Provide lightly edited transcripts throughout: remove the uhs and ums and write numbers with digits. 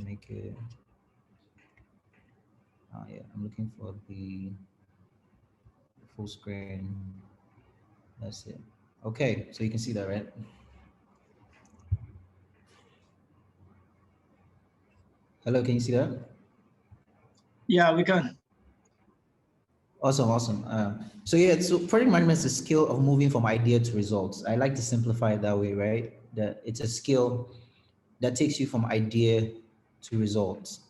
make it. Yeah, I'm looking for the full screen. That's it. Okay, so you can see that, right? Hello, can you see that? Yeah, we can. Awesome, awesome. So yeah, so project management is a skill of moving from idea to results. I like to simplify it that way, right? That it's a skill that takes you from idea to results.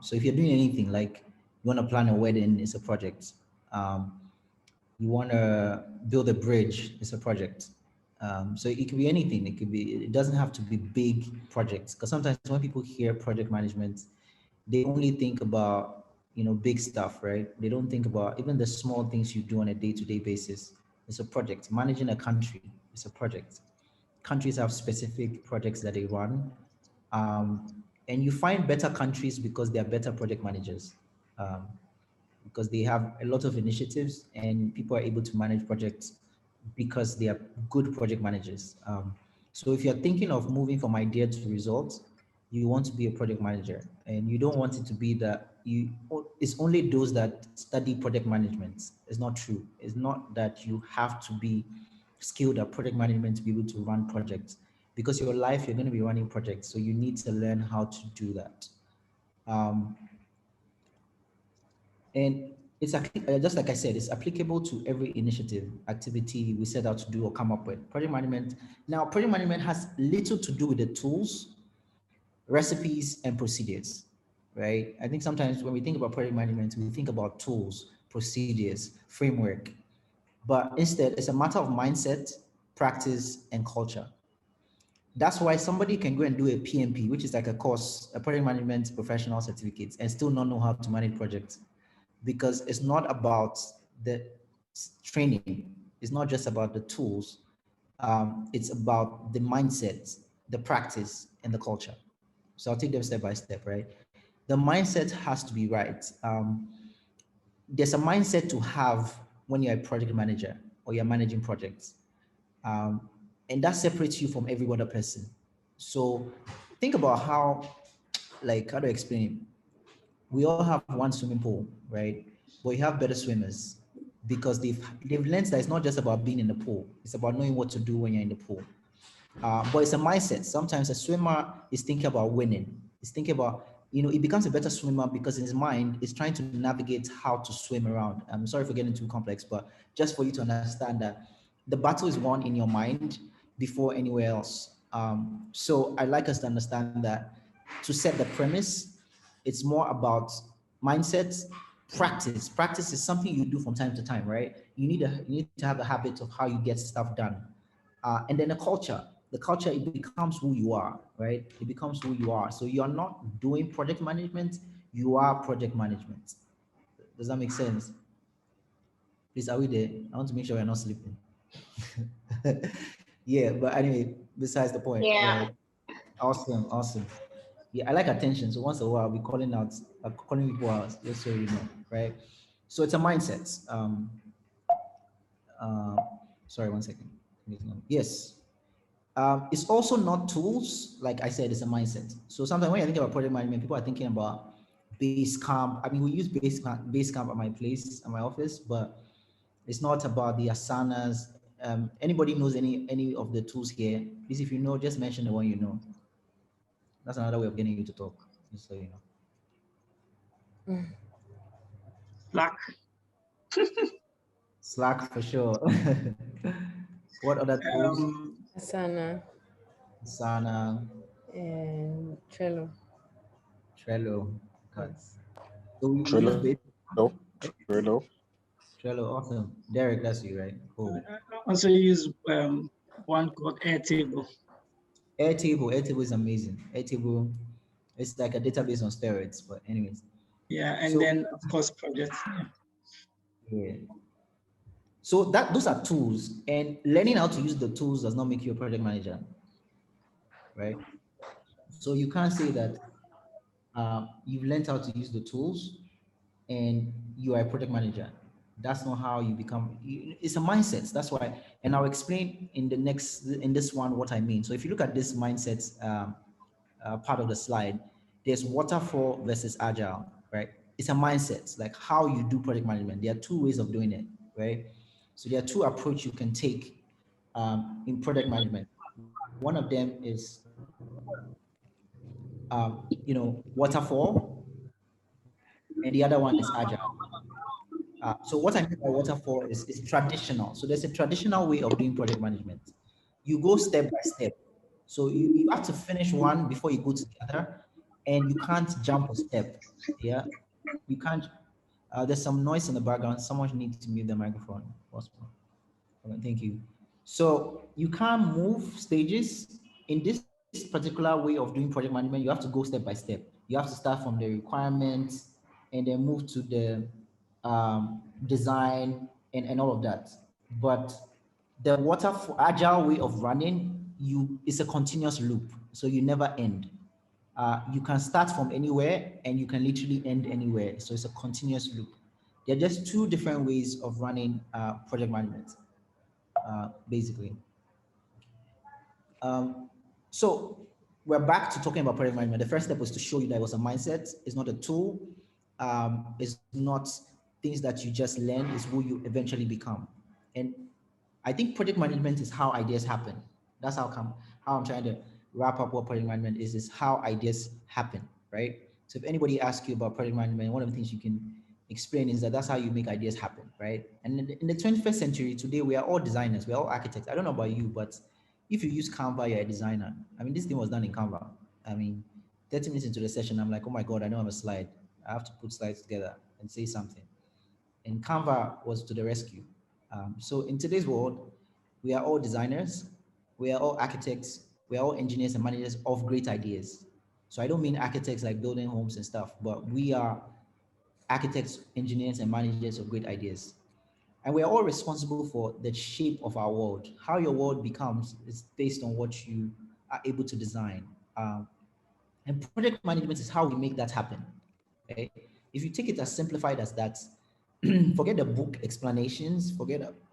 So if you're doing anything like you want to plan a wedding, it's a project. Um, you want to build a bridge, it's a project. So it could be anything. It could be. It doesn't have to be big projects. Because sometimes when people hear project management, they only think about big stuff, right? They don't think about even the small things you do on a day-to-day basis. It's a project. Managing a country is a project. Countries have specific projects that they run, and you find better countries because they are better project managers. Because they have a lot of initiatives and people are able to manage projects because they are good project managers. So if you're thinking of moving from idea to results, you want to be a project manager, and you don't want it to be that it's only those that study project management. It's not true. It's not that you have to be skilled at project management to be able to run projects, because your life, you're going to be running projects. So you need to learn how to do that. Um, and it's just like I said, it's applicable to every initiative, activity we set out to do or come up with. Project management. Now, project management has little to do with the tools, recipes, and procedures, right? I think sometimes when we think about project management, we think about tools, procedures, framework, but instead it's a matter of mindset, practice, and culture. That's why somebody can go and do a PMP, which is like a course, a project management professional certificate, and still not know how to manage projects, because it's not about the training. It's not just about the tools. It's about the mindset, the practice, and the culture. So I'll take them step by step, right? The mindset has to be right. There's a mindset to have when you're a project manager or you're managing projects. Um, and that separates you from every other person. So think about how do I explain it? We all have one swimming pool, right? But you have better swimmers because they've learned that it's not just about being in the pool. It's about knowing what to do when you're in the pool. But it's a mindset. Sometimes a swimmer is thinking about winning. He's thinking about, he becomes a better swimmer because in his mind, he's trying to navigate how to swim around. I'm sorry for getting too complex, but just for you to understand that the battle is won in your mind before anywhere else. So I'd like us to understand that to set the premise, it's more about mindset, practice. Practice is something you do from time to time, right? You need to have a habit of how you get stuff done. And then the culture. The culture, it becomes who you are, right? It becomes who you are. So you're not doing project management, you are project management. Does that make sense? Please, are we there? I want to make sure we're not sleeping. Yeah, but anyway, besides the point, Yeah. right? Awesome, awesome. Yeah, I like attention. So once in a while, I'll be calling people out, just so you know, right? So it's a mindset. Uh, Sorry, one second. Yes. It's also not tools. Like I said, it's a mindset. So sometimes when you think about project management, people are thinking about Basecamp. I mean, we use Basecamp at my place, at my office, but it's not about the Asanas. Anybody knows any of the tools here? Please, if you know, just mention the one you know. That's another way of getting you to talk, just so you know. Slack. Slack for sure. What other tools? Asana Asana, and Trello. Trello. Okay. Yes. So we use Trello. Trello. Trello, awesome. Derek, that's you, right? Cool. I also use one called Airtable. Airtable is amazing. Airtable, it's like a database on steroids, but anyways. Yeah, and then of course projects. Yeah. So those are tools, and learning how to use the tools does not make you a project manager, right? So you can't say that you've learned how to use the tools and you are a project manager. That's not how you become. It's a mindset. That's why, and I'll explain in this one what I mean. So if you look at this mindset part of the slide, there's waterfall versus agile, right? It's a mindset, like how you do project management. There are two ways of doing it, right? So there are two approaches you can take in project management. One of them is, waterfall, and the other one is agile. So what I mean by waterfall is traditional. So there's a traditional way of doing project management. You go step by step. So you have to finish one before you go to the other, and you can't jump a step. Yeah, you can't. There's some noise in the background. Someone needs to mute the microphone. Possible. Okay, thank you. So you can't move stages in this particular way of doing project management. You have to go step by step. You have to start from the requirements and then move to the design and all of that. But the waterfall agile way of running, it's a continuous loop, so you never end. You can start from anywhere and you can literally end anywhere. So it's a continuous loop. There are just two different ways of running project management, basically. Um, so we're back to talking about project management. The first step was to show you that it was a mindset. It's not a tool. It's not things that you just learn. It's who you eventually become. And I think project management is how ideas happen. That's how I'm trying to wrap up what project management is how ideas happen, right? So if anybody asks you about project management, one of the things you can explain is that that's how you make ideas happen, right? And in the 21st century, today, we are all designers, we're all architects. I don't know about you, but if you use Canva, you're a designer. I mean, this thing was done in Canva. I mean, 30 minutes into the session, I'm like, oh my God, I don't have a slide. I have to put slides together and say something. And Canva was to the rescue. So in today's world, we are all designers, we are all architects, we are all engineers and managers of great ideas. So I don't mean architects like building homes and stuff, but we are architects, engineers, and managers of great ideas. And we're all responsible for the shape of our world. How your world becomes is based on what you are able to design. And project management is how we make that happen. Okay? If you take it as simplified as that, forget the book explanations,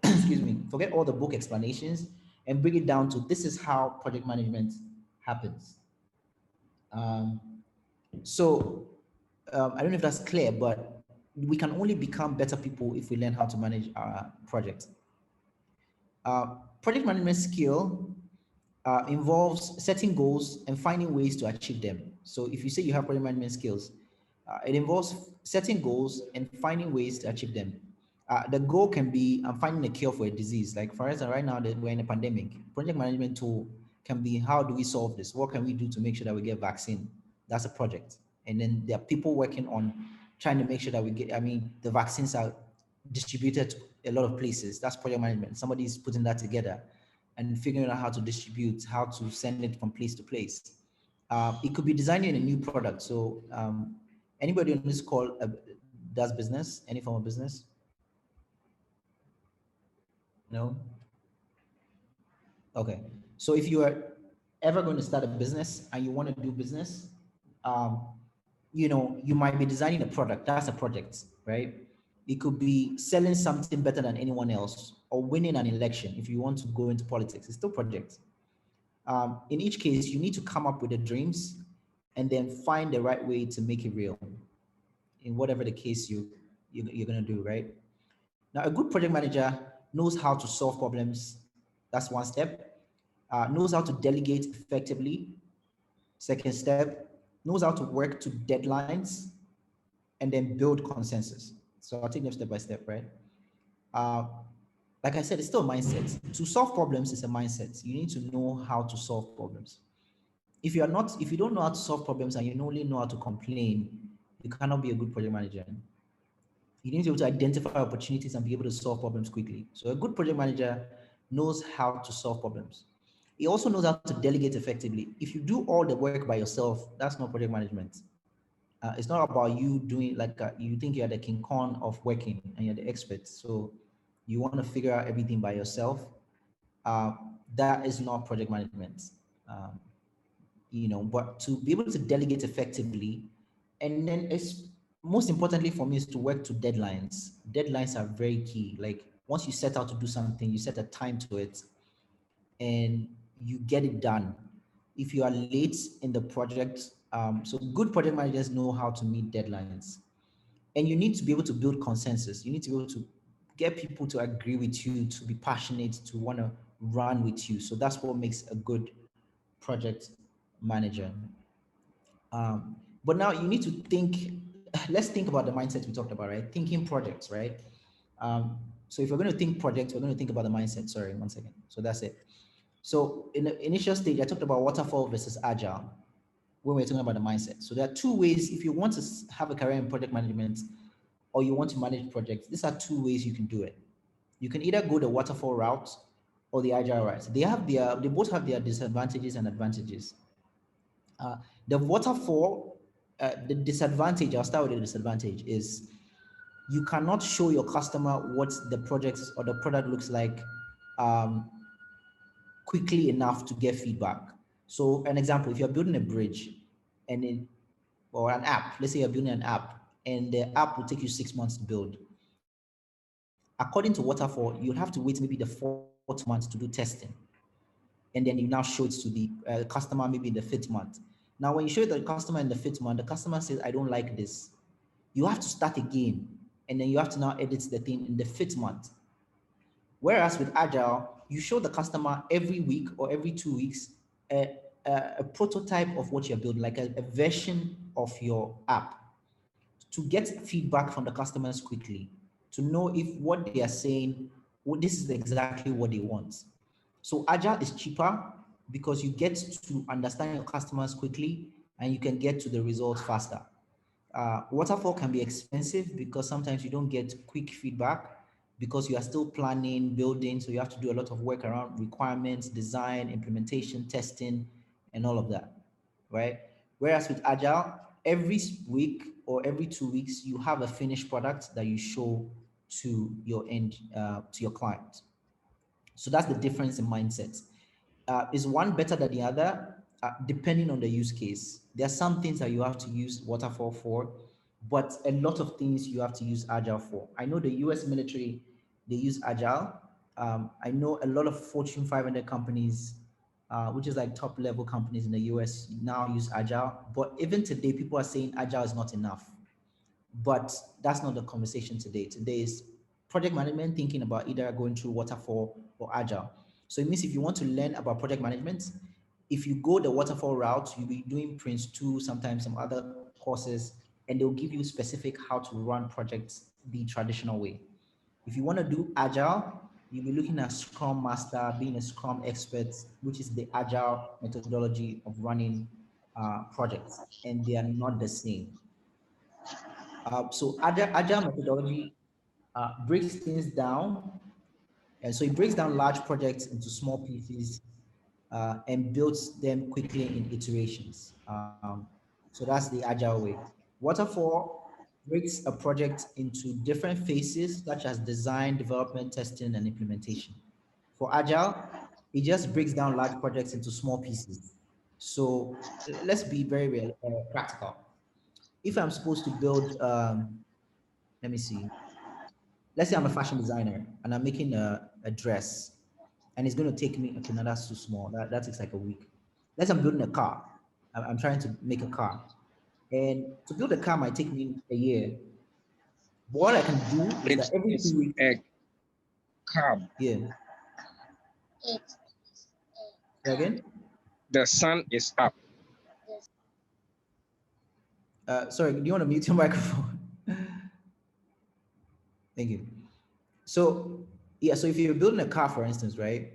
excuse me, forget all the book explanations and bring it down to this is how project management happens. Um, so I don't know if that's clear, but we can only become better people if we learn how to manage our project. Project management skill involves setting goals and finding ways to achieve them. So if you say you have project management skills, it involves setting goals and finding ways to achieve them. The goal can be finding a cure for a disease. Like for instance, right now that we're in a pandemic, project management tool can be how do we solve this? What can we do to make sure that we get vaccine? That's a project. And then there are people working on trying to make sure that we get, I mean, the vaccines are distributed to a lot of places. That's project management. Somebody is putting that together and figuring out how to distribute, how to send it from place to place. It could be designing a new product. So anybody on this call does business, any form of business? No? Okay. So if you are ever going to start a business and you want to do business, you might be designing a product. That's a project, right? It could be selling something better than anyone else or winning an election. If you want to go into politics, it's still project. In each case, you need to come up with the dreams and then find the right way to make it real in whatever the case you're going to do, right? Now, a good project manager knows how to solve problems. That's one step. Knows how to delegate effectively. Second step, knows how to work to deadlines and then build consensus. So I'll take them step by step, right? Uh, like I said, it's still a mindset. To solve problems is a mindset. You need to know how to solve problems. If you don't know how to solve problems and you only know how to complain, you cannot be a good project manager. You need to be able to identify opportunities and be able to solve problems quickly. So a good project manager knows how to solve problems. He also knows how to delegate effectively. If you do all the work by yourself, that's not project management. It's not about you doing you think you're the King Kong of working and you're the expert. So you want to figure out everything by yourself. That is not project management. But to be able to delegate effectively, and then it's most importantly for me is to work to deadlines. Deadlines are very key. Like once you set out to do something, you set a time to it and you get it done. If you are late in the project, So good project managers know how to meet deadlines. And you need to be able to build consensus. You need to be able to get people to agree with you, to be passionate, to want to run with you. So that's what makes a good project manager. But now you need to think, let's think about the mindset we talked about, right? Thinking projects, right? So if we're going to think projects, we're going to think about the mindset. Sorry, one second. So that's it. So in the initial stage, I talked about waterfall versus agile when we're talking about the mindset. So there are two ways if you want to have a career in project management or you want to manage projects, these are two ways you can do it. You can either go the waterfall route or the agile route. They both have their disadvantages and advantages. The waterfall, the disadvantage, I'll start with the disadvantage, is you cannot show your customer what the project or the product looks like um, quickly enough to get feedback. So an example, if you're building a bridge and or an app, let's say you're building an app and the app will take you 6 months to build. According to waterfall, you'll have to wait maybe the 4th month to do testing. And then you now show it to the customer maybe in the 5th month. Now, when you show it to the customer in the 5th month, the customer says, I don't like this. You have to start again. And then you have to now edit the thing in the 5th month. Whereas with Agile, you show the customer every week or every 2 weeks a prototype of what you're building, like a version of your app, to get feedback from the customers quickly, to know if what they are saying, this is exactly what they want. So Agile is cheaper because you get to understand your customers quickly and you can get to the results faster. Waterfall can be expensive because sometimes you don't get quick feedback because you are still planning, building, so you have to do a lot of work around requirements, design, implementation, testing, and all of that, right? Whereas with Agile, every week or every 2 weeks, you have a finished product that you show to your to your client. So that's the difference in mindset. Is one better than the other? Depending on the use case. There are some things that you have to use waterfall for, but a lot of things you have to use agile for. I know the US military, they use agile. I know a lot of Fortune 500 companies, which is like top level companies in the US, now use agile. But even today, people are saying agile is not enough. But that's not the conversation today. Today is project management, thinking about either going through waterfall or agile. So it means if you want to learn about project management, if you go the waterfall route, you'll be doing Prince 2, sometimes some other courses, and they'll give you specific how to run projects the traditional way. If you want to do agile, you'll be looking at Scrum Master, being a Scrum expert, which is the agile methodology of running projects, and they are not the same. So agile methodology breaks things down. And so it breaks down large projects into small pieces and builds them quickly in iterations. So that's the agile way. Waterfall breaks a project into different phases, such as design, development, testing, and implementation. For agile, it just breaks down large projects into small pieces. So let's be very practical. If I'm supposed to build, let me see, let's say I'm a fashion designer and I'm making a dress and it's going to take me, okay, now that's too small. That takes like a week. Let's say I'm building a car. I'm trying to make a car. And to build a car might take me a year. But what I can do is that every 2 weeks. A cab. Yeah. Say again? The sun is up. Sorry, do you want to mute your microphone? Thank you. So, yeah, so if you're building a car, for instance, right?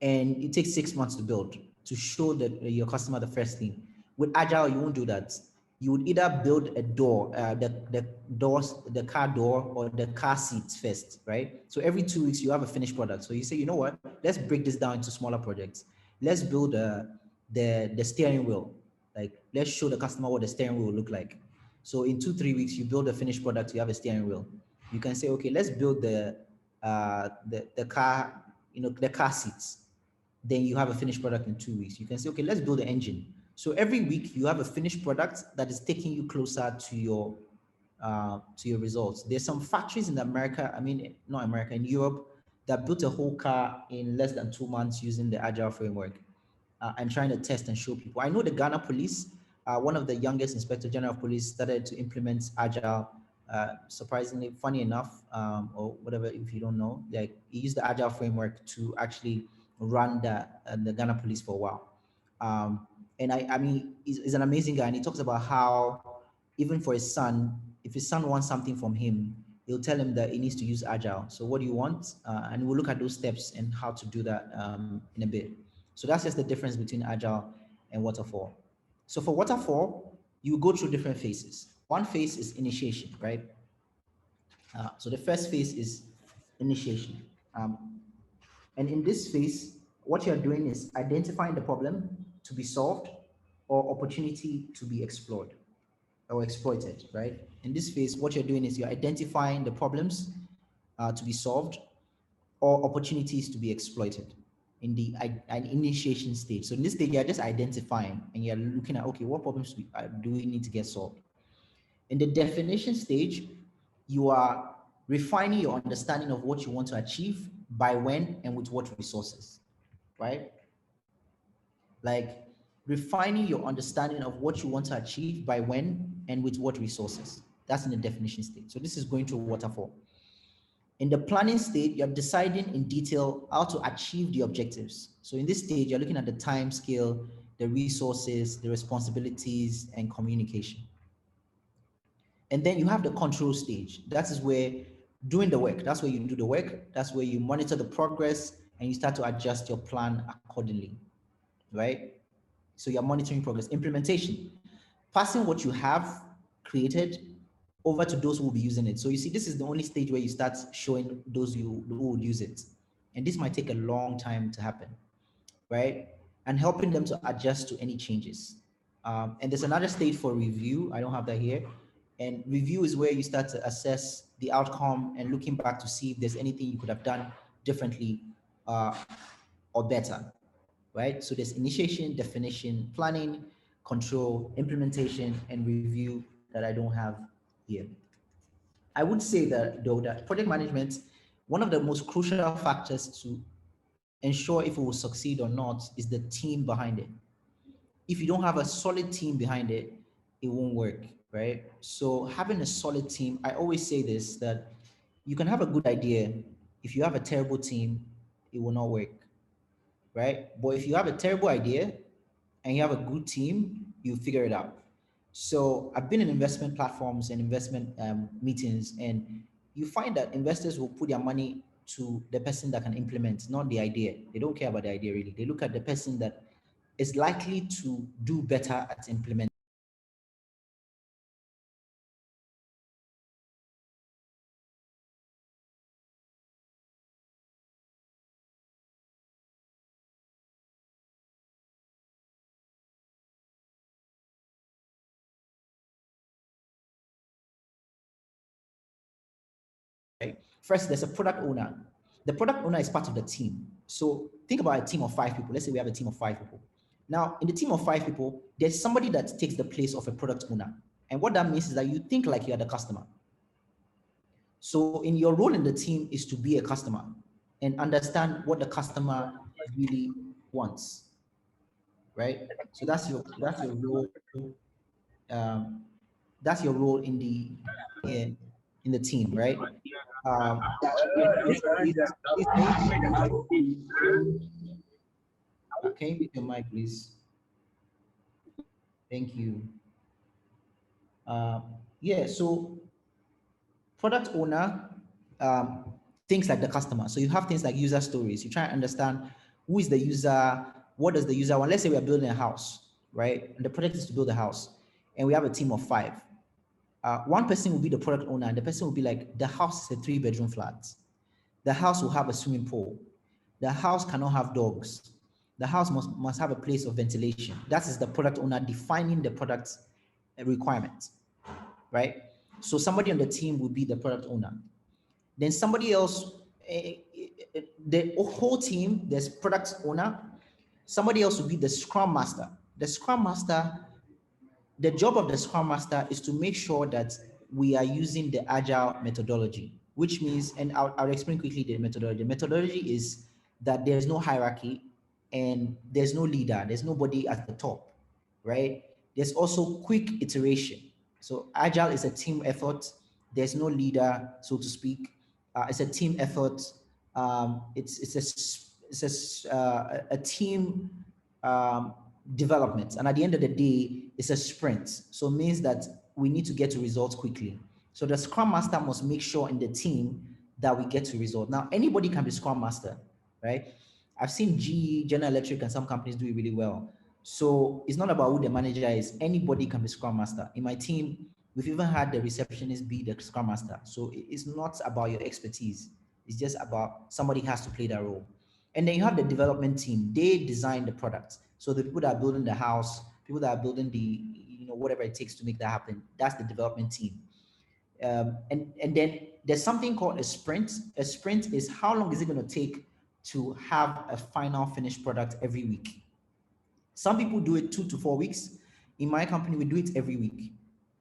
And it takes 6 months to build to show that your customer the first thing. With Agile, you won't do that. You would either build a door, the doors, the car door or the car seats first, right? So every 2 weeks you have a finished product. So you say, you know what? Let's break this down into smaller projects. Let's build the steering wheel. Like let's show the customer what the steering wheel will look like. So in 2-3 weeks you build a finished product. You have a steering wheel. You can say, okay, let's build the car, the car seats. Then you have a finished product in 2 weeks. You can say, okay, let's build the engine. So every week you have a finished product that is taking you closer to your results. There's some factories in America, not America, in Europe, that built a whole car in less than 2 months using the Agile framework and trying to test and show people. I know the Ghana police one of the youngest inspector general of police started to implement agile. Surprisingly, funny enough, or whatever, if you don't know, like he used the agile framework to actually run the Ghana police for a while. And I mean, he's an amazing guy, and he talks about how even for his son, if his son wants something from him, he'll tell him that he needs to use agile. So what do you want? And we'll look at those steps and how to do that in a bit. So that's just the difference between agile and waterfall. So for waterfall, you go through different phases. One phase is initiation, right? So the first phase is initiation. And in this phase, what you're doing is identifying the problem to be solved or opportunity to be explored or exploited, right? In this phase, what you're doing is you're identifying the problems to be solved or opportunities to be exploited in the initiation stage. So in this stage, you're just identifying and you're looking at, okay, what problems do we need to get solved? In the definition stage, you are refining your understanding of what you want to achieve, by when, and with what resources, right? Like refining your understanding of what you want to achieve, by when, and with what resources. That's in the definition stage. So this is going through waterfall. In the planning stage, you're deciding in detail how to achieve the objectives. So in this stage, you're looking at the time scale, the resources, the responsibilities, and communication. And then you have the control stage. That is where doing the work, that's where you do the work. That's where you monitor the progress and you start to adjust your plan accordingly, right? So you're monitoring progress. Implementation, passing what you have created over to those who will be using it. So you see, this is the only stage where you start showing those who will use it. And this might take a long time to happen, right? And helping them to adjust to any changes. And there's another stage for review. I don't have that here. And review is where you start to assess the outcome and looking back to see if there's anything you could have done differently or better, right? So there's initiation, definition, planning, control, implementation, and review that I don't have here. I would say that though that project management, one of the most crucial factors to ensure if it will succeed or not is the team behind it. If you don't have a solid team behind it, it won't work, right? So having a solid team, I always say this, that you can have a good idea. If you have a terrible team, it will not work, right? But if you have a terrible idea and you have a good team, you figure it out. So I've been in investment platforms and investment meetings, and you find that investors will put their money to the person that can implement, not the idea. They don't care about the idea really. They look at the person that is likely to do better at implementing. Right? First, there's a product owner. The product owner is part of the team. So think about a team of 5 people. Let's say we have a team of 5 people. Now, in the team of 5 people, there's somebody that takes the place of a product owner. And what that means is that you think like you're the customer. So in your role in the team is to be a customer and understand what the customer really wants, right? So that's your role. Um, that's your role in the team, right? Can you mute your mic, please? Thank you. Yeah, so product owner thinks like the customer. So you have things like user stories. You try and understand who is the user, what does the user want. Let's say we are building a house, right? And the project is to build a house, and we have a team of 5. One person will be the product owner, and the person will be like, the house is a 3-bedroom flat. The house will have a swimming pool. The house cannot have dogs. The house must have a place of ventilation. That is the product owner defining the product requirement, right? So somebody on the team will be the product owner. Then somebody else, the whole team, there's product owner. Somebody else will be the scrum master. The scrum master, the job of the scrum master is to make sure that we are using the agile methodology, which means, and I'll explain quickly the methodology. The methodology is that there's no hierarchy and there's no leader. There's nobody at the top, right? There's also quick iteration. So agile is a team effort. There's no leader, so to speak. It's a team effort. It's a team development, and at the end of the day, it's a sprint. So it means that we need to get to results quickly. So the Scrum Master must make sure in the team that we get to result. Now, anybody can be Scrum Master, right? I've seen GE, General Electric, and some companies do it really well. So it's not about who the manager is. Anybody can be Scrum Master. In my team, we've even had the receptionist be the Scrum Master. So it's not about your expertise. It's just about somebody has to play that role. And then you have the development team. They design the product. So the people that are building the house, people that are building the, whatever it takes to make that happen, that's the development team. And then there's something called a sprint. A sprint is how long is it going to take to have a final finished product every week. Some people do it 2 to 4 weeks. In my company, we do it every week.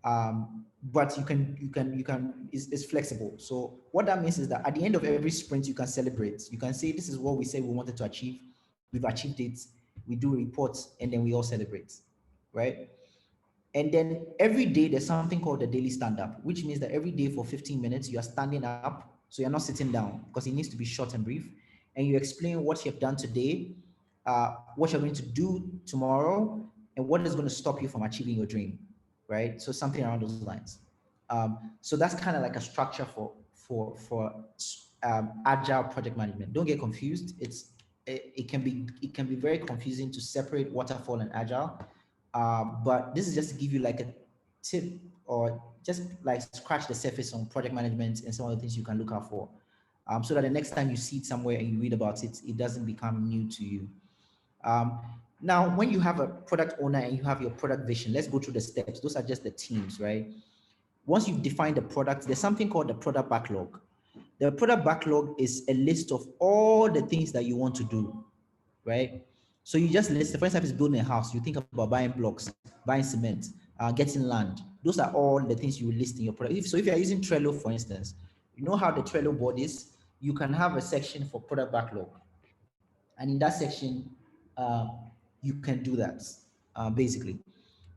But you can, it's flexible. So what that means is that at the end of every sprint, you can celebrate. You can say, this is what we said we wanted to achieve. We've achieved it. We do reports, and then we all celebrate, right? And then every day there's something called the daily stand-up, which means that every day for 15 minutes, you are standing up. So you're not sitting down, because it needs to be short and brief. And you explain what you've done today, what you're going to do tomorrow, and what is going to stop you from achieving your dream, right? So something around those lines. So that's kind of like a structure for agile project management. Don't get confused. It can be very confusing to separate waterfall and agile. But this is just to give you like a tip, or just like scratch the surface on project management and some of the things you can look out for, so that the next time you see it somewhere and you read about it, it doesn't become new to you. Now, when you have a product owner and you have your product vision, let's go through the steps. Those are just the teams, right? Once you've defined the product, there's something called the product backlog. The product backlog is a list of all the things that you want to do, right? So you just list, for instance, if it's building a house, you think about buying blocks, buying cement, getting land. Those are all the things you list in your product. So if you're using Trello, for instance, you know how the Trello board is, you can have a section for product backlog. And in that section, you can do that, basically.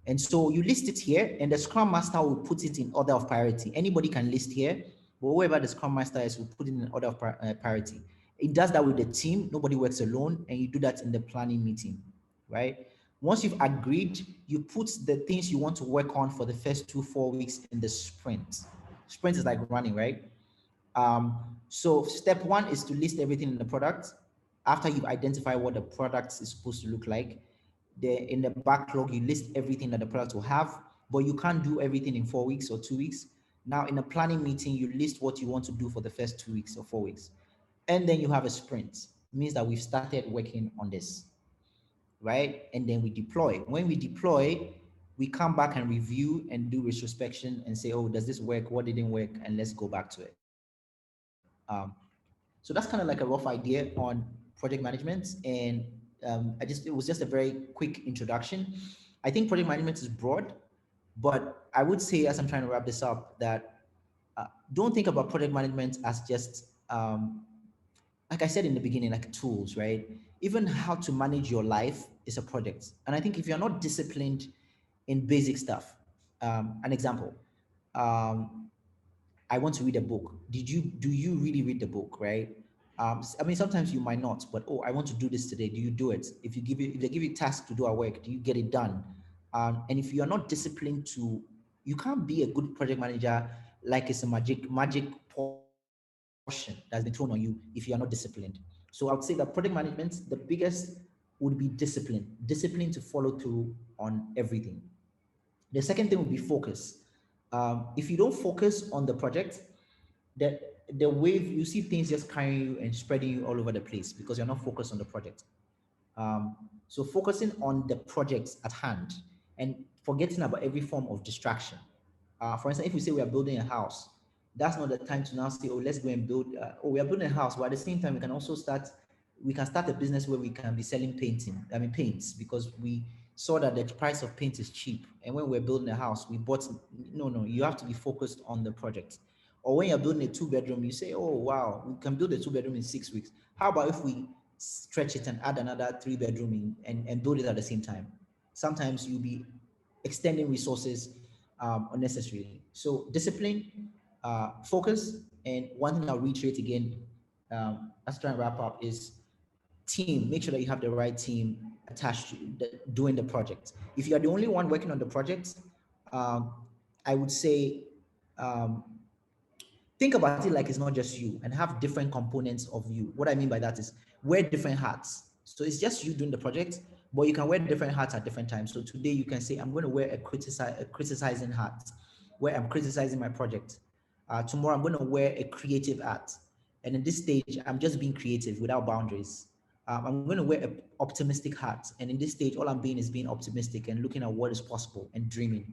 And so you list it here, and the Scrum Master will put it in order of priority. Anybody can list here, but whoever the Scrum Master is will put it in order of priority. It does that with the team. Nobody works alone, and you do that in the planning meeting, right? Once you've agreed, you put the things you want to work on for the first 2-4 weeks in the sprint. Sprint is like running, right? So step 1 is to list everything in the product. After you've identified what the product is supposed to look like, in the backlog, you list everything that the product will have, but you can't do everything in 4 weeks or 2 weeks. Now, in a planning meeting, you list what you want to do for the first 2 weeks or 4 weeks. And then you have a sprint. It means that we've started working on this, right? And then we deploy. When we deploy, we come back and review and do retrospection and say, oh, does this work? What didn't work? And let's go back to it. So that's kind of like a rough idea on project management. And it was just a very quick introduction. I think project management is broad, but I would say, as I'm trying to wrap this up, that don't think about project management as just, like I said in the beginning, like tools, right? Even how to manage your life is a project. And I think if you're not disciplined in basic stuff, an example, I want to read a book. Do you really read the book, right? I mean, sometimes you might not, but I want to do this today. Do you do it? If they give you tasks to do at work, do you get it done? And if you are not disciplined you can't be a good project manager like it's a magic portion that's been thrown on you if you are not disciplined. So I would say that project management, the biggest would be discipline to follow through on everything. The second thing would be focus. If you don't focus on the project, the wave, you see things just carrying you and spreading you all over the place because you're not focused on the project. So focusing on the projects at hand and forgetting about every form of distraction. For instance, if we say we are building a house, that's not the time to now say, oh, let's go and build, we are building a house, but at the same time, we can start a business where we can be selling paints, because we saw that the price of paint is cheap. And when we're building a house, we bought, no, you have to be focused on the project. Or when you're building a 2-bedroom, you say, oh, wow, we can build a 2-bedroom in 6 weeks. How about if we stretch it and add another 3-bedroom and build it at the same time? Sometimes you'll be extending resources unnecessarily. So discipline, focus, and one thing I'll reiterate again, as I try and wrap up, is team. Make sure that you have the right team attached to doing the project. If you are the only one working on the project, um, I would say um, think about it like it's not just you and have different components of you. What I mean by that is wear different hats. So it's just you doing the project, but you can wear different hats at different times. So today you can say, I'm going to wear a criticizing hat where I'm criticizing my project. Tomorrow I'm going to wear a creative hat. And in this stage, I'm just being creative without boundaries. I'm going to wear an optimistic hat. And in this stage, all I'm being is being optimistic and looking at what is possible and dreaming.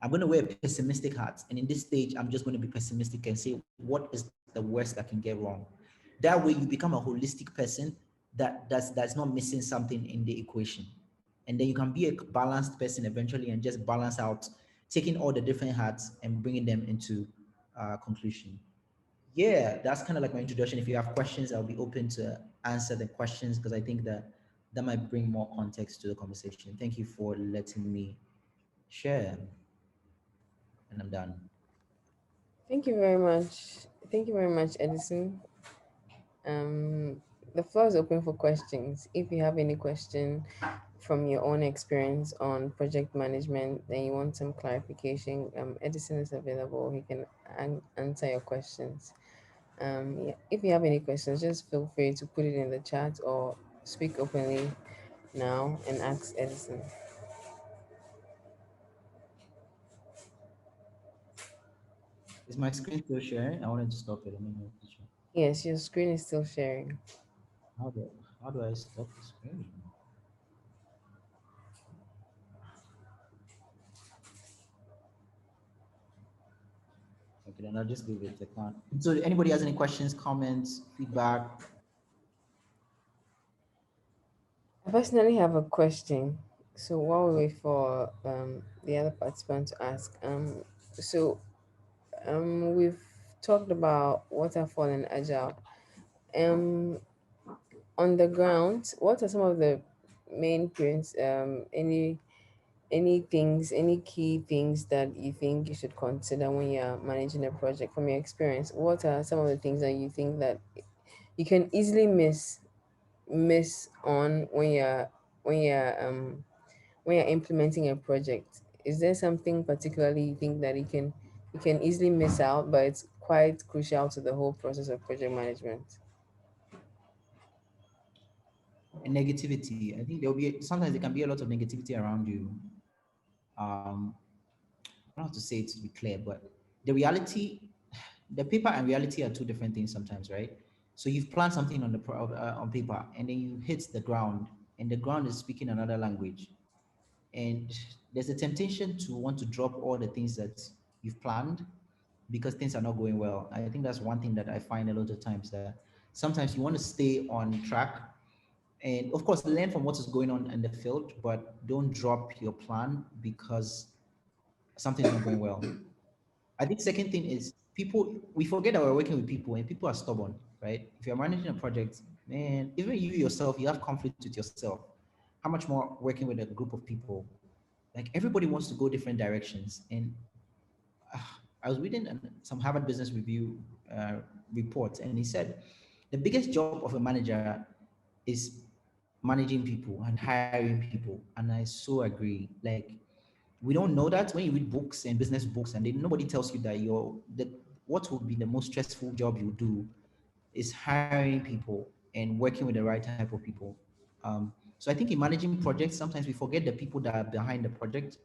I'm going to wear a pessimistic hat. And in this stage, I'm just going to be pessimistic and say, what is the worst that can get wrong? That way you become a holistic person that's not missing something in the equation. And then you can be a balanced person eventually and just balance out, taking all the different hats and bringing them into conclusion. Yeah, that's kind of like my introduction. If you have questions, I'll be open to answer the questions because I think that might bring more context to the conversation. Thank you for letting me share. And I'm done. Thank you very much. Thank you very much, Edison. Um, the floor is open for questions. If you have any question from your own experience on project management, then you want some clarification, Edison is available. He can answer your questions. Yeah, if you have any questions, just feel free to put it in the chat or speak openly now and ask Edison. Is my screen still sharing? I wanted to stop it. Yes, your screen is still sharing. How do how do I stop the screen? Okay, then I'll just leave it. I can't. So anybody has any questions, comments, feedback? I personally have a question. So while we wait for the other participant to ask, so we've talked about waterfall and agile. Um, on the ground, what are some of the main points? Any things, any key things that you think you should consider when you're managing a project from your experience? What are some of the things that you think that you can easily miss on when you're when you're implementing a project? Is there something particularly you think that you can easily miss out, but it's quite crucial to the whole process of project management? And negativity. I think there'll be sometimes there can be a lot of negativity around you. I don't have to say it to be clear, but the reality, the paper and reality are two different things sometimes, right? So you've planned something on the on paper, and then you hit the ground, and the ground is speaking another language, and there's a temptation to want to drop all the things that you've planned because things are not going well. I think that's one thing that I find a lot of times, that sometimes you want to stay on track and of course learn from what is going on in the field, but don't drop your plan because something's not going well. I think second thing is people, we forget that we're working with people and people are stubborn, right? If you're managing a project, man, even you yourself, you have conflict with yourself. How much more working with a group of people? Like everybody wants to go different directions. And uh, I was reading some Harvard Business Review report, and he said the biggest job of a manager is managing people and hiring people. And I so agree. Like we don't know that when you read books and business books, and nobody tells you that that what would be the most stressful job you do is hiring people and working with the right type of people. So I think in managing projects, sometimes we forget the people that are behind the project,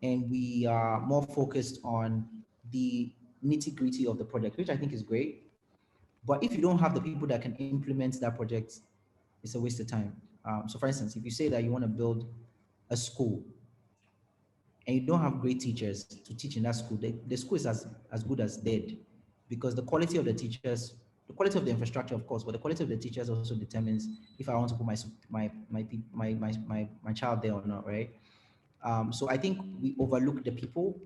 and we are more focused on the nitty gritty of the project, which I think is great. But if you don't have the people that can implement that project, it's a waste of time. So for instance, if you say that you want to build a school and you don't have great teachers to teach in that school, the school is as good as dead, because the quality of the teachers, the quality of the infrastructure, of course, but the quality of the teachers also determines if I want to put my child there or not, right? So I think we overlook the people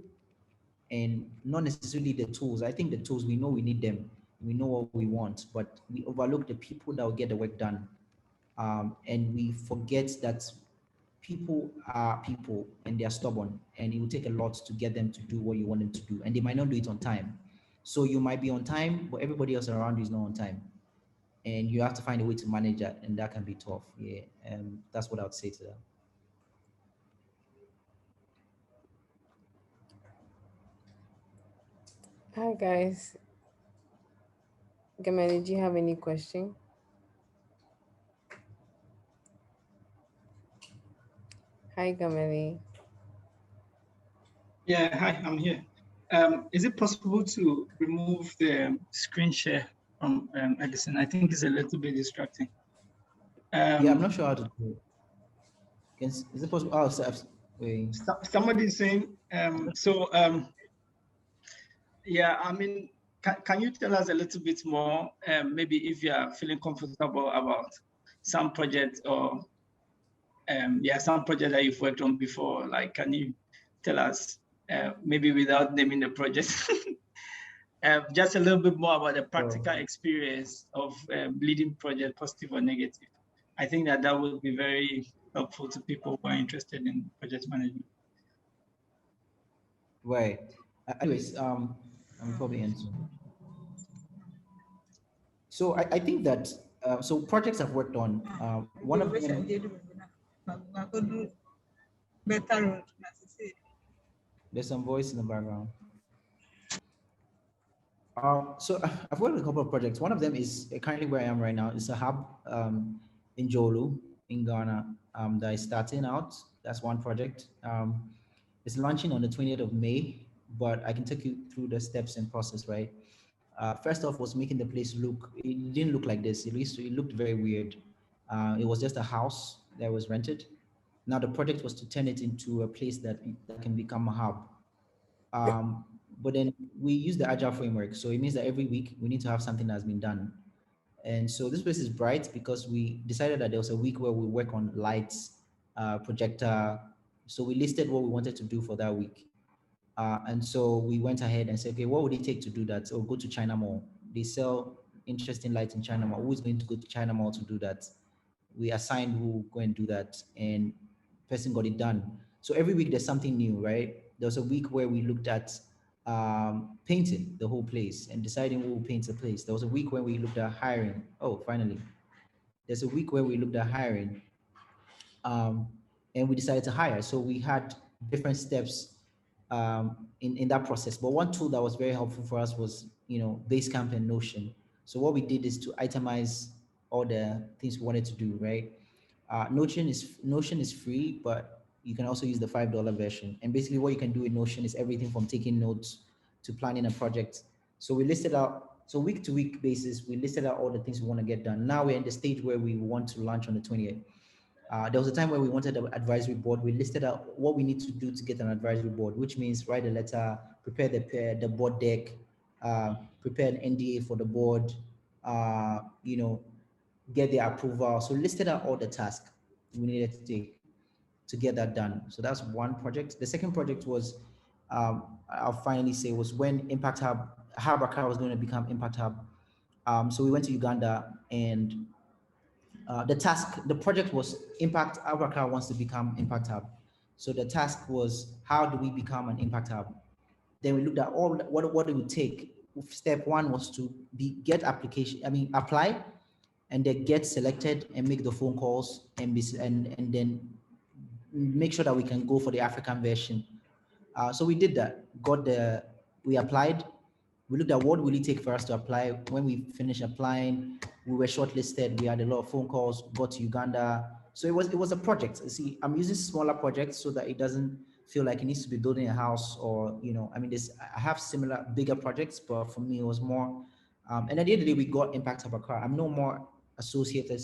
and not necessarily the tools. I think the tools, we know we need them, we know what we want, but we overlook the people that will get the work done. And we forget that people are people and they are stubborn, and it will take a lot to get them to do what you want them to do, and they might not do it on time. So you might be on time, but everybody else around you is not on time, and you have to find a way to manage that, and that can be tough. Yeah, that's what I would say to them. Hi guys. Gamali, do you have any question? Hi Gamali. Yeah, hi, I'm here. Is it possible to remove the screen share from Edison? I think it's a little bit distracting. Yeah, I'm not sure how to do it. Is it possible? Oh, wait. Somebody is saying, yeah, I mean, can you tell us a little bit more, maybe if you are feeling comfortable about some project or yeah, some project that you've worked on before? Like, can you tell us, maybe without naming the project, just a little bit more about the practical experience of leading project, positive or negative? I think that would be very helpful to people who are interested in project management. Right. Anyways, I'm probably answering. So I think that so projects I've worked on, one of them. There's some voice in the background. So I've worked on a couple of projects. One of them is currently where I am right now. It's a hub in Jolu in Ghana that is starting out. That's one project. It's launching on the 20th of May, but I can take you through the steps and process, right? First off was making the place look, it didn't look like this. It looked very weird. It was just a house that was rented. Now the project was to turn it into a place that can become a hub. Um, but then we use the agile framework. So it means that every week we need to have something that's been done. And so this place is bright because we decided that there was a week where we work on lights, projector. So we listed what we wanted to do for that week. And so we went ahead and said, okay, what would it take to do that? So go to China Mall. They sell interesting lights in China Mall. Who is going to go to China Mall to do that? We assigned who will go and do that, and person got it done. So every week there's something new, right? There was a week where we looked at painting the whole place and deciding who will paint the place. There was a week where we looked at hiring. Oh, finally. There's a week where we looked at hiring, um, and we decided to hire. So we had different steps in that process. But one tool that was very helpful for us was, Basecamp and Notion. So what we did is to itemize all the things we wanted to do, right? Notion is free, but you can also use the $5 version. And basically what you can do with Notion is everything from taking notes to planning a project. So we listed out, so week to week basis, we listed out all the things we want to get done. Now we're in the stage where we want to launch on the 20th. There was a time where we wanted an advisory board. We listed out what we need to do to get an advisory board, which means write a letter, prepare the board deck, prepare an NDA for the board, get their approval. So listed out all the tasks we needed to take to get that done. So that's one project. The second project was, I'll finally say, was when Impact Hub Accra was going to become Impact Hub. So we went to Uganda, and the project was Impact Hub wants to become Impact Hub. So the task was, how do we become an Impact Hub? Then we looked at what it would take. Step one was to apply, and then get selected and make the phone calls and then make sure that we can go for the African version. So we did that. We applied. We looked at what will it take for us to apply. When we finished applying, we were shortlisted. We had a lot of phone calls. Got to Uganda. So it was a project. See, I'm using smaller projects so that it doesn't feel like it needs to be building a house or I have similar bigger projects, but for me it was more. And at the end of the day, we got Impact Hub Accra. I'm no more associated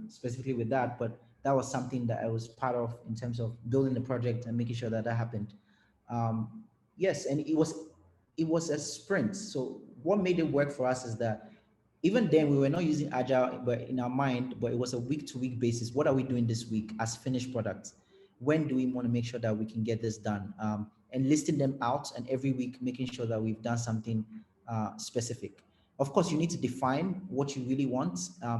specifically with that, but that was something that I was part of in terms of building the project and making sure that happened. Yes, and it was a sprint. So what made it work for us is that even then we were not using agile, but in our mind, but it was a week-to-week basis. What are we doing this week as finished products? When do we want to make sure that we can get this done? And listing them out, and every week making sure that we've done something specific. Of course, you need to define what you really want.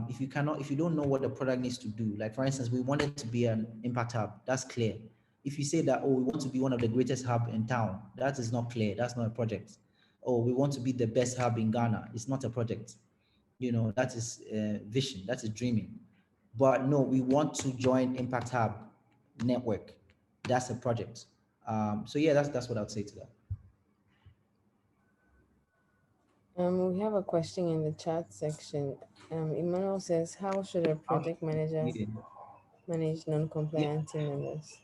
If you don't know what the product needs to do, like for instance, we want it to be an impact hub, that's clear. If you say that, oh, we want to be one of the greatest hub in town, that is not clear. That's not a project. Oh, we want to be the best hub in Ghana. It's not a project. That is vision. That is dreaming. But no, we want to join Impact Hub network. That's a project. So yeah, that's what I would say to that. We have a question in the chat section. Emmanuel says, how should a project manager Yeah. manage non-compliant team members?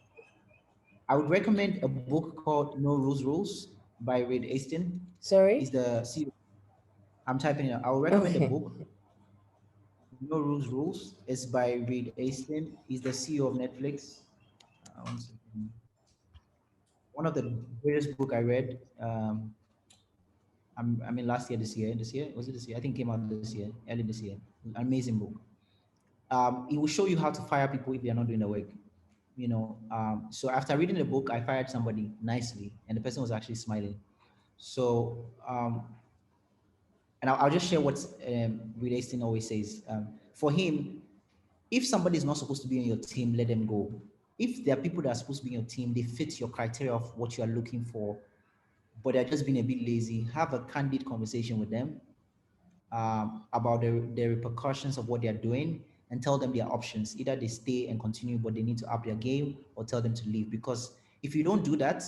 I would recommend a book called No Rules Rules by Reed Hastings. Sorry? He's the CEO. I'm typing it. I would recommend the Okay. book No Rules Rules. It's by Reed Hastings. He's the CEO of Netflix. One second. One of the greatest book I read. I mean, last year, this year, was it this year? I think it came out this year, early this year. Amazing book. It will show you how to fire people if they are not doing the work. So after reading the book, I fired somebody nicely, and the person was actually smiling. So, and I'll just share what Reed Hastings always says. For him, if somebody is not supposed to be on your team, let them go. If there are people that are supposed to be on your team, they fit your criteria of what you are looking for, but they're just being a bit lazy, have a candid conversation with them about the repercussions of what they're doing, and tell them their options. Either they stay and continue, but they need to up their game, or tell them to leave. Because if you don't do that,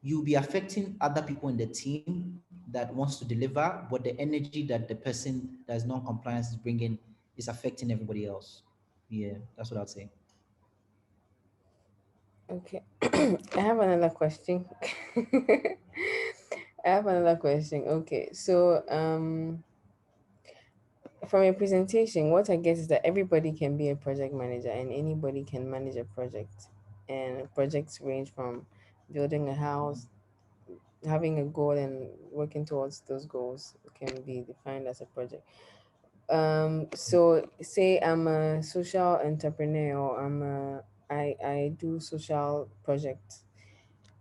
you'll be affecting other people in the team that wants to deliver, but the energy that the person that is non-compliance is bringing is affecting everybody else. Yeah, that's what I'd say. Okay. I have another question. I have another question. Okay. So, from a presentation, what I guess is that everybody can be a project manager and anybody can manage a project. And projects range from building a house, having a goal, and working towards those goals can be defined as a project. So say I'm a social entrepreneur, or I do social projects,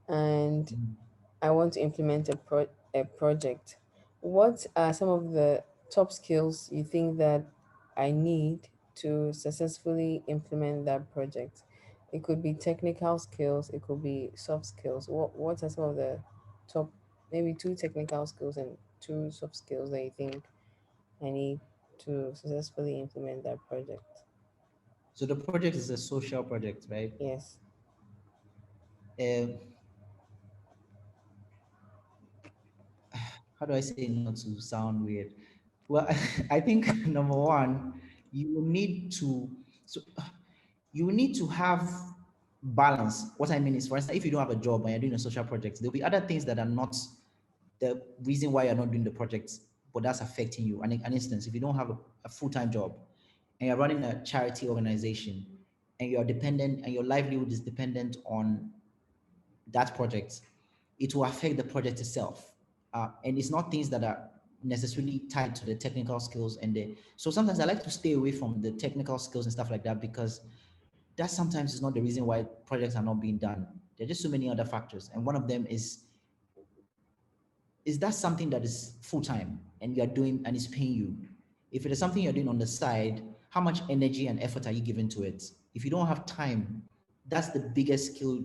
and I want to implement a project. What are some of the top skills you think that I need to successfully implement that project? It could be technical skills, it could be soft skills. What are some of the top, maybe two technical skills and two soft skills that you think I need to successfully implement that project? So the project is a social project, right? Yes. Um, how do I say not to sound weird? Well, I think number one, you will need to so you will need to have balance. What I mean is, for instance, if you don't have a job and you're doing a social project, there'll be other things that are not the reason why you're not doing the project, but that's affecting you. An instance, if you don't have a full-time job and you're running a charity organization and you're dependent and your livelihood is dependent on that project, it will affect the project itself. And it's not things that are necessarily tied to the technical skills so sometimes I like to stay away from the technical skills and stuff like that, because that sometimes is not the reason why projects are not being done. There are just so many other factors, and one of them is that something that is full-time and you are doing and is paying you? If it is something you're doing on the side, how much energy and effort are you giving to it? If you don't have time, that's the biggest skill,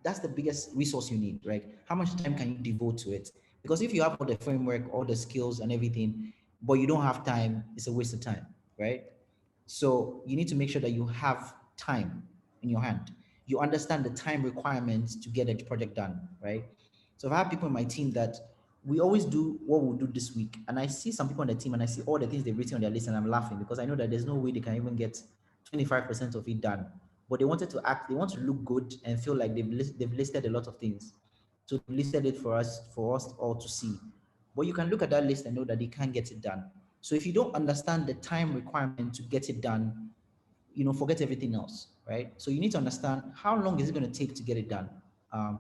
that's the biggest resource you need, right? How much time can you devote to it? Because if you have all the framework, all the skills and everything, but you don't have time, it's a waste of time, right? So you need to make sure that you have time in your hand. You understand the time requirements to get a project done, right? So if I have people in my team that we always do what we'll do this week, and I see some people on the team and I see all the things they've written on their list, and I'm laughing because I know that there's no way they can even get 25% of it done. But they wanted to act, they want to look good and feel like they've listed a lot of things. So they listed it for us all to see. But you can look at that list and know that they can't get it done. So if you don't understand the time requirement to get it done, forget everything else, right? So you need to understand how long is it going to take to get it done. And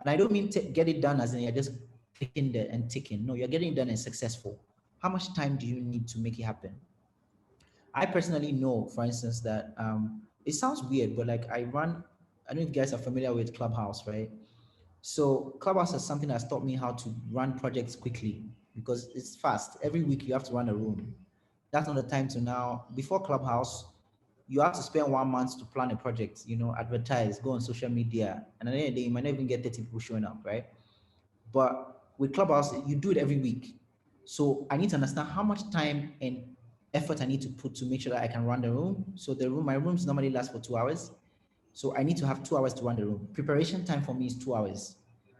I don't mean to get it done as in you're just clicking there and ticking. No, you're getting it done and successful. How much time do you need to make it happen? I personally know, for instance, that it sounds weird, but like I don't know if you guys are familiar with Clubhouse, right? So Clubhouse is something that's taught me how to run projects quickly, because it's fast. Every week you have to run a room. That's not the time to now, before Clubhouse, you have to spend 1 month to plan a project, advertise, go on social media, and at the end of the day, you might not even get 30 people showing up, right? But with Clubhouse, you do it every week. So I need to understand how much time and effort I need to put to make sure that I can run the room. So my rooms normally last for 2 hours. So I need to have 2 hours to run the room. Preparation time for me is 2 hours.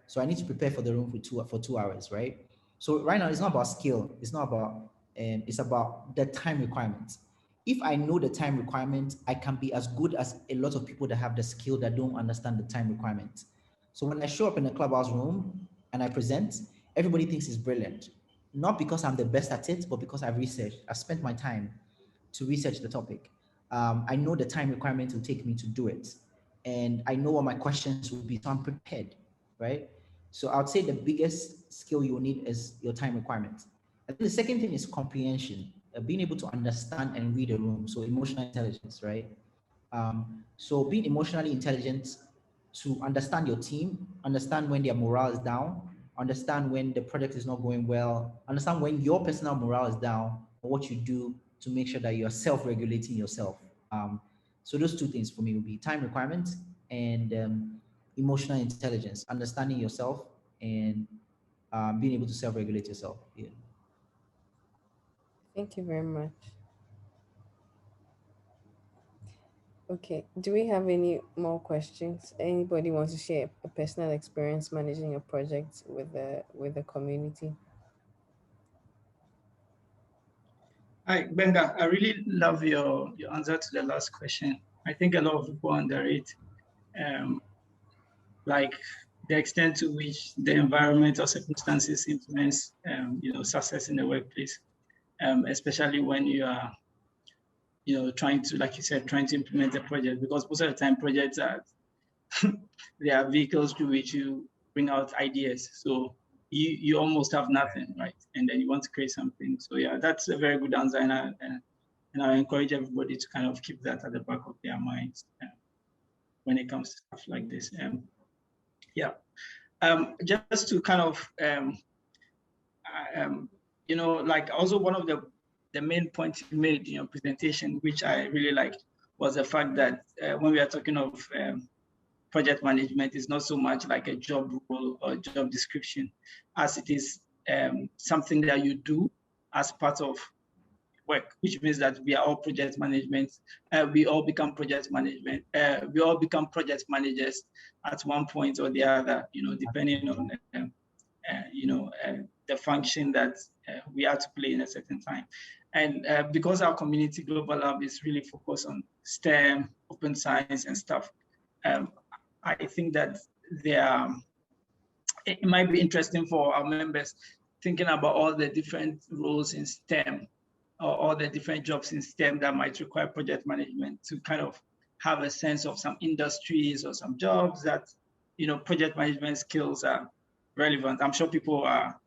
So I need to prepare for the room for 2 hours, right? So right now it's not about skill. It's not about, it's about the time requirements. If I know the time requirement, I can be as good as a lot of people that have the skill that don't understand the time requirement. So when I show up in the Clubhouse room and I present, everybody thinks it's brilliant. Not because I'm the best at it, but because I've researched, I've spent my time to research the topic. I know the time requirement will take me to do it. And I know what my questions will be, so I'm prepared, right? So I would say the biggest skill you will need is your time requirement. I think the second thing is comprehension, being able to understand and read a room. So emotional intelligence, right? So being emotionally intelligent to understand your team, understand when their morale is down, understand when the project is not going well, understand when your personal morale is down, or what you do to make sure that you're self-regulating yourself. So those two things for me would be time requirements and emotional intelligence, understanding yourself and being able to self-regulate yourself. Yeah. Thank you very much. Okay, do we have any more questions? Anybody wants to share a personal experience managing a project with the community? Hi, Benga. I really love your answer to the last question. I think a lot of people underrate like the extent to which the environment or circumstances influence success in the workplace, especially when you are trying to, like you said, trying to implement a project, because most of the time projects are they are vehicles through which you bring out ideas. So you almost have nothing, right? And then you want to create something. So yeah, that's a very good answer, and I encourage everybody to kind of keep that at the back of their minds when it comes to stuff like this. Yeah. Just to kind of like also one of the main points you made in your presentation, which I really liked, was the fact that when we are talking of project management, is not so much like a job role or job description as it is something that you do as part of work, which means that we are all project management. We all become project management. We all become project managers at one point or the other, depending on the function that we are to play in a certain time. And because our community Global Lab is really focused on STEM, open science and stuff, I think that it might be interesting for our members thinking about all the different roles in STEM or all the different jobs in STEM that might require project management, to kind of have a sense of some industries or some jobs that, project management skills are relevant. I'm sure people are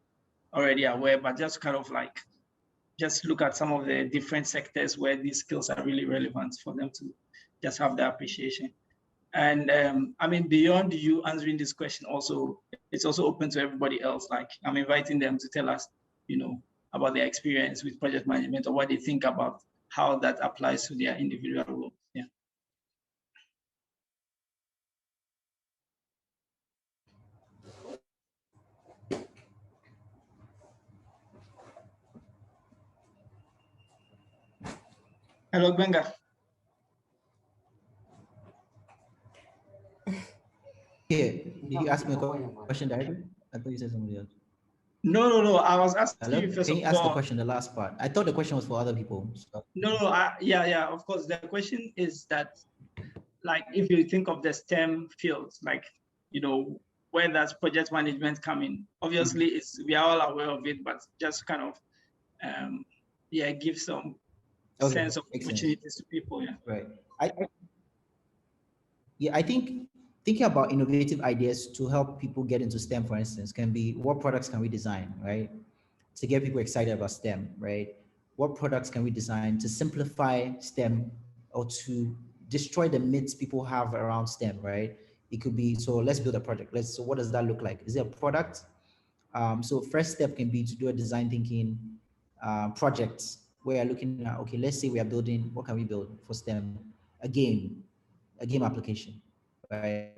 already aware, but just kind of like, just look at some of the different sectors where these skills are really relevant for them to just have the appreciation. And I mean, beyond you answering this question, also, it's also open to everybody else. Like, I'm inviting them to tell us, about their experience with project management or what they think about how that applies to their individual role. Yeah. Hello, Gbenga. Yeah, did you ask me a question directly? I thought you said somebody else. No. I was asking Hello? you first Can you of ask the all. question, the last part? I thought the question was for other people. So. No. Yeah. Of course, the question is that, like, if you think of the STEM fields, like, where does project management come in? Obviously, we are all aware of it, but just kind of, give some sense of opportunities to people. Yeah. Right. I think thinking about innovative ideas to help people get into STEM, for instance, can be, what products can we design, right? To get people excited about STEM, right? What products can we design to simplify STEM or to destroy the myths people have around STEM, right? It could be, so let's build a project. So what does that look like? Is it a product? So first step can be to do a design thinking project where you're looking at, okay, let's say we are building, what can we build for STEM? A game application, right?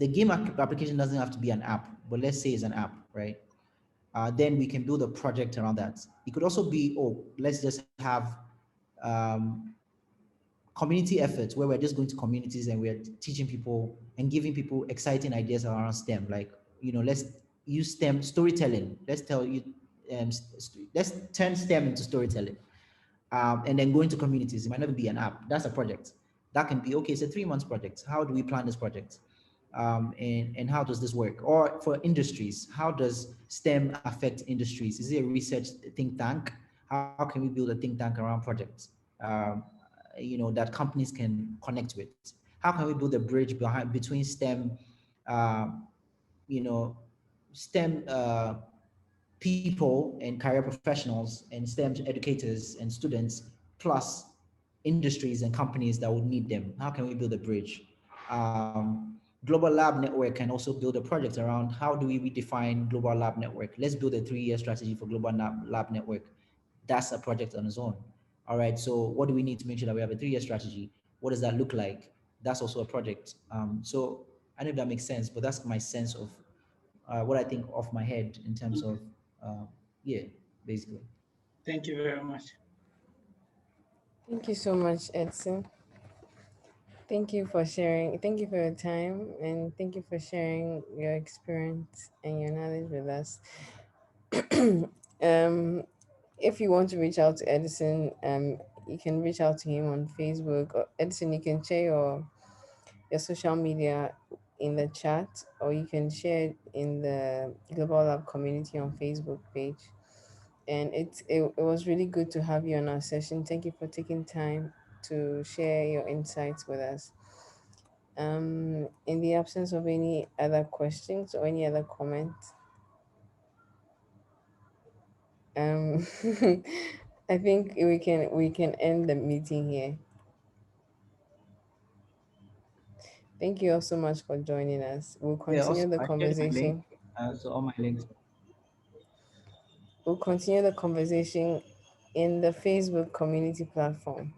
The game application doesn't have to be an app, but let's say it's an app, right? Then we can build a project around that. It could also be, oh, let's just have um, community efforts where we're just going to communities and we're teaching people and giving people exciting ideas around STEM. Like, let's use STEM storytelling. Let's tell you, let's turn STEM into storytelling. And then go into communities. It might not be an app. That's a project. That can be, okay, it's a 3 months project. How do we plan this project? And how does this work? Or for industries, how does STEM affect industries? Is it a research think tank? How can we build a think tank around projects? That companies can connect with. How can we build a bridge between STEM, uh, you know, STEM people and career professionals and STEM educators and students, plus industries and companies that would need them? How can we build a bridge? Global Lab Network can also build a project around how do we redefine Global Lab Network. Let's build a 3-year strategy for Global Lab Network. That's a project on its own. All right, so what do we need to make sure that we have a 3-year strategy? What does that look like? That's also a project. So I don't know if that makes sense, but that's my sense of what I think off my head in terms of, yeah, basically. Thank you very much. Thank you so much, Edson. Thank you for sharing. Thank you for your time, and thank you for sharing your experience and your knowledge with us. If you want to reach out to Edison, you can reach out to him on Facebook. Or Edison, you can share your social media in the chat, or you can share it in the Global Lab community on Facebook page. And it was really good to have you on our session. Thank you for taking time to share your insights with us. In the absence of any other questions or any other comments, I think we can end the meeting here. Thank you all so much for joining us. We'll Yeah, continue also the I shared my link. conversation. So all my links. We'll continue the conversation in the Facebook community platform.